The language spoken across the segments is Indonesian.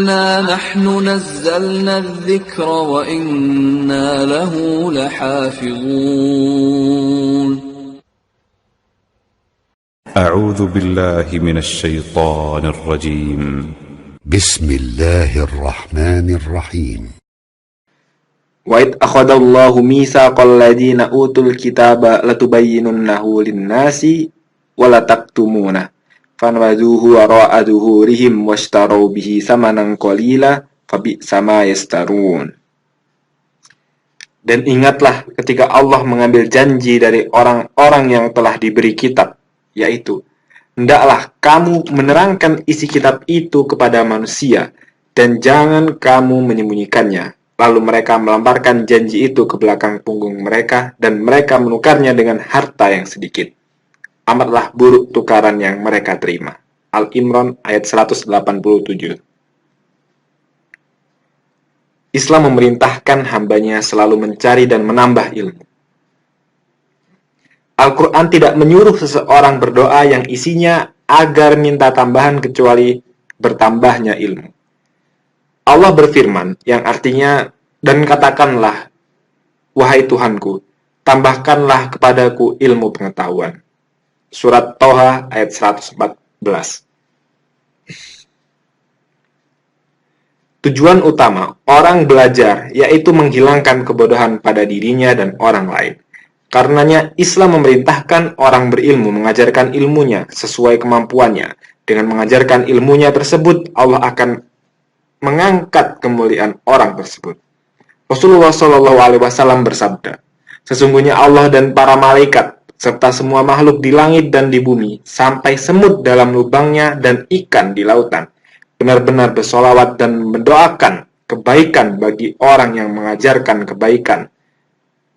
إِنَّا نَحْنُ نَزَّلْنَا الذِّكْرَ وَإِنَّا لَهُ لَحَافِظُونَ أعوذ بالله من الشيطان الرجيم. بسم الله الرحمن الرحيم. وَإِذْ أَخَذَ اللَّهُ مِيثَاقَ الَّذِينَ أُوتُوا الْكِتَابَ لَتُبَيِّنُنَّهُ لِلنَّاسِ وَلَتَكْتُمُونَهُ فَنَبَذُوهُ وَرَاءَ ظُهُورِهِمْ وَاشْتَرَوْا بِهِ ثَمَنًا قَلِيلًا فَبِئْسَ مَا يَشْتَرُونَ. Dan ingatlah ketika Allah mengambil janji dari orang-orang yang telah diberi kitab, yaitu, hendaklah kamu menerangkan isi kitab itu kepada manusia, dan jangan kamu menyembunyikannya. Lalu mereka melemparkan janji itu ke belakang punggung mereka, dan mereka menukarnya dengan harta yang sedikit. Amatlah buruk tukaran yang mereka terima. Al-Imran ayat 187. Islam memerintahkan hambanya selalu mencari dan menambah ilmu. Al-Quran tidak menyuruh seseorang berdoa yang isinya agar minta tambahan kecuali bertambahnya ilmu. Allah berfirman yang artinya, dan katakanlah, wahai Tuhanku, tambahkanlah kepadaku ilmu pengetahuan. Surat Toha ayat 114. Tujuan utama orang belajar yaitu menghilangkan kebodohan pada dirinya dan orang lain. Karenanya Islam memerintahkan orang berilmu mengajarkan ilmunya sesuai kemampuannya. Dengan mengajarkan ilmunya tersebut, Allah akan mengangkat kemuliaan orang tersebut. Rasulullah SAW bersabda, sesungguhnya Allah dan para malaikat serta semua makhluk di langit dan di bumi, sampai semut dalam lubangnya dan ikan di lautan, benar-benar bersolawat dan mendoakan kebaikan bagi orang yang mengajarkan kebaikan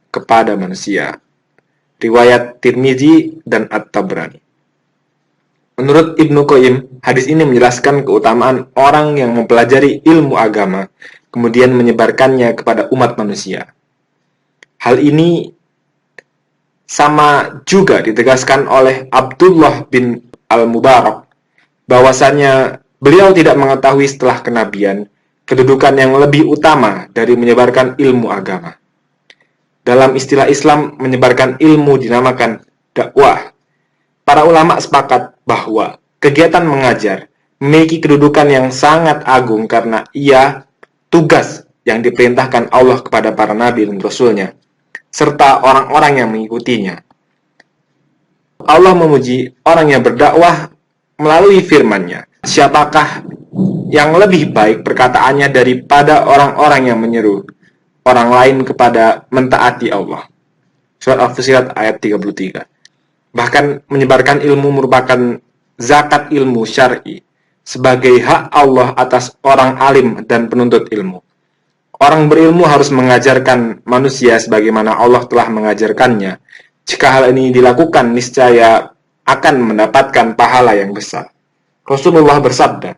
kepada manusia. Riwayat Tirmizi dan At-Tabrani. Menurut Ibnu Qayyim, hadis ini menjelaskan keutamaan orang yang mempelajari ilmu agama, kemudian menyebarkannya kepada umat manusia. Hal ini sama juga ditegaskan oleh Abdullah bin Al-Mubarak, bahwasannya beliau tidak mengetahui setelah kenabian kedudukan yang lebih utama dari menyebarkan ilmu agama. Dalam istilah Islam, menyebarkan ilmu dinamakan dakwah. Para ulama sepakat bahwa kegiatan mengajar memiliki kedudukan yang sangat agung karena ia tugas yang diperintahkan Allah kepada para nabi dan rasulnya, serta orang-orang yang mengikutinya. Allah memuji orang yang berdakwah melalui firman-Nya. Siapakah yang lebih baik perkataannya daripada orang-orang yang menyeru orang lain kepada mentaati Allah? Surat Al-Fussilat ayat 33. Bahkan menyebarkan ilmu merupakan zakat ilmu syar'i sebagai hak Allah atas orang alim dan penuntut ilmu. Orang berilmu harus mengajarkan manusia sebagaimana Allah telah mengajarkannya. Jika hal ini dilakukan, niscaya akan mendapatkan pahala yang besar. Rasulullah bersabda,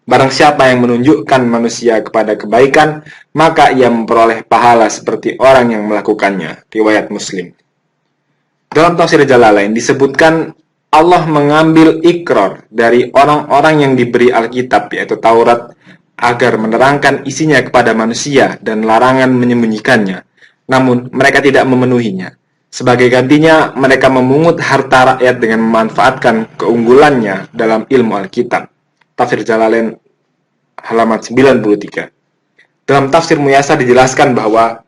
barang siapa yang menunjukkan manusia kepada kebaikan, maka ia memperoleh pahala seperti orang yang melakukannya. Riwayat Muslim. Dalam tafsir Jalalain disebutkan Allah mengambil ikrar dari orang-orang yang diberi Alkitab, yaitu Taurat, agar menerangkan isinya kepada manusia dan larangan menyembunyikannya. Namun, mereka tidak memenuhinya. Sebagai gantinya, mereka memungut harta rakyat dengan memanfaatkan keunggulannya dalam ilmu Alkitab. Tafsir Jalalain halaman 93. Dalam tafsir Muyasar dijelaskan bahwa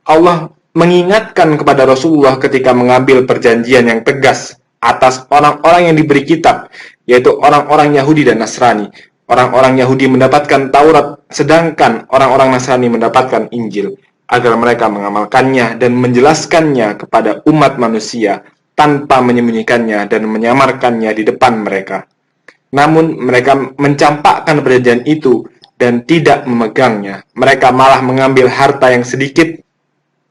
Allah mengingatkan kepada Rasulullah ketika mengambil perjanjian yang tegas atas orang-orang yang diberi kitab, yaitu orang-orang Yahudi dan Nasrani. Orang-orang Yahudi mendapatkan Taurat, sedangkan orang-orang Nasrani mendapatkan Injil, agar mereka mengamalkannya dan menjelaskannya kepada umat manusia tanpa menyembunyikannya dan menyamarkannya di depan mereka. Namun mereka mencampakkan perjanjian itu dan tidak memegangnya. Mereka malah mengambil harta yang sedikit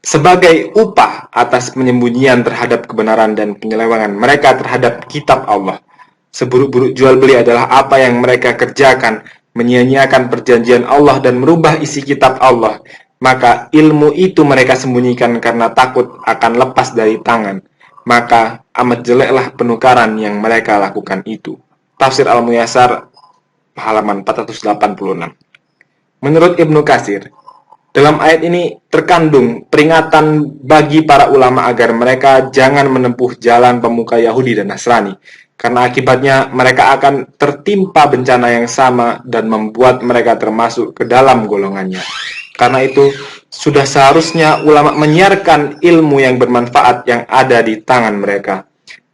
sebagai upah atas penyembunyian terhadap kebenaran dan penyelewengan mereka terhadap kitab Allah. Seburuk-buruk jual beli adalah apa yang mereka kerjakan, menyia-nyiakan perjanjian Allah dan merubah isi kitab Allah. Maka ilmu itu mereka sembunyikan karena takut akan lepas dari tangan. Maka amat jeleklah penukaran yang mereka lakukan itu. Tafsir Al-Muyassar halaman 486. Menurut Ibnu Katsir, dalam ayat ini terkandung peringatan bagi para ulama agar mereka jangan menempuh jalan pemuka Yahudi dan Nasrani, karena akibatnya mereka akan tertimpa bencana yang sama dan membuat mereka termasuk ke dalam golongannya. Karena itu, sudah seharusnya ulama menyiarkan ilmu yang bermanfaat yang ada di tangan mereka,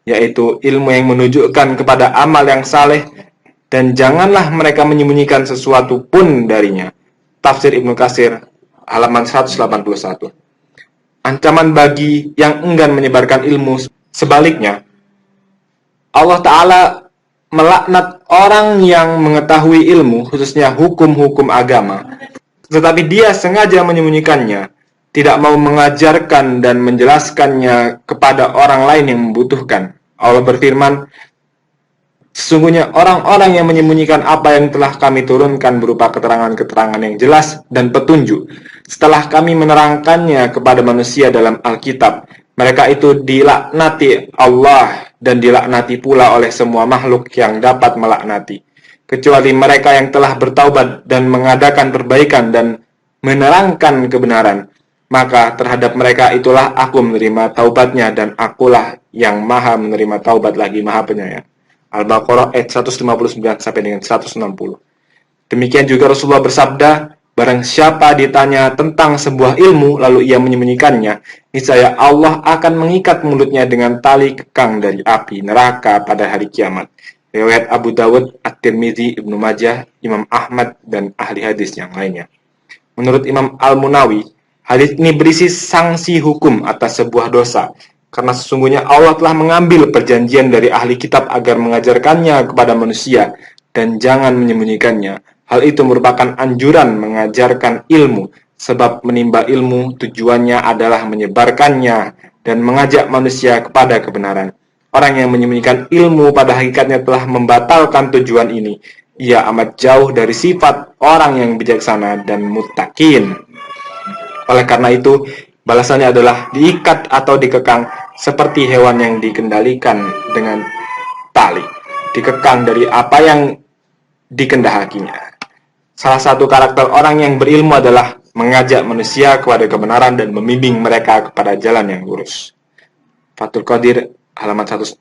yaitu ilmu yang menunjukkan kepada amal yang saleh, dan janganlah mereka menyembunyikan sesuatu pun darinya. Tafsir Ibnu Katsir halaman 181. Ancaman bagi yang enggan menyebarkan ilmu. Sebaliknya, Allah Ta'ala melaknat orang yang mengetahui ilmu, khususnya hukum-hukum agama, tetapi dia sengaja menyembunyikannya, tidak mau mengajarkan dan menjelaskannya kepada orang lain yang membutuhkan. Allah berfirman, sesungguhnya orang-orang yang menyembunyikan apa yang telah kami turunkan berupa keterangan-keterangan yang jelas dan petunjuk, setelah kami menerangkannya kepada manusia dalam Alkitab, mereka itu dilaknati Allah dan dilaknati pula oleh semua makhluk yang dapat melaknati, kecuali mereka yang telah bertaubat dan mengadakan perbaikan dan menerangkan kebenaran. Maka terhadap mereka itulah aku menerima taubatnya, dan akulah yang maha menerima taubat lagi maha penyayang. Al-Baqarah ayat 159 sampai dengan 160. Demikian juga Rasulullah bersabda, barang siapa ditanya tentang sebuah ilmu lalu ia menyembunyikannya, niscaya Allah akan mengikat mulutnya dengan tali kekang dari api neraka pada hari kiamat. Riwayat Abu Dawud, At-Tirmidzi, Ibnu Majah, Imam Ahmad, dan ahli hadis yang lainnya. Menurut Imam Al-Munawi, hadis ini berisi sanksi hukum atas sebuah dosa, karena sesungguhnya Allah telah mengambil perjanjian dari ahli kitab agar mengajarkannya kepada manusia dan jangan menyembunyikannya. Hal itu merupakan anjuran mengajarkan ilmu, sebab menimba ilmu tujuannya adalah menyebarkannya dan mengajak manusia kepada kebenaran. Orang yang menyembunyikan ilmu pada hakikatnya telah membatalkan tujuan ini. Ia amat jauh dari sifat orang yang bijaksana dan muttaqin. Oleh karena itu, balasannya adalah diikat atau dikekang seperti hewan yang dikendalikan dengan tali, dikekang dari apa yang dikendakinya. Salah satu karakter orang yang berilmu adalah mengajak manusia kepada kebenaran dan membimbing mereka kepada jalan yang lurus. Fathul Qadir halaman 146.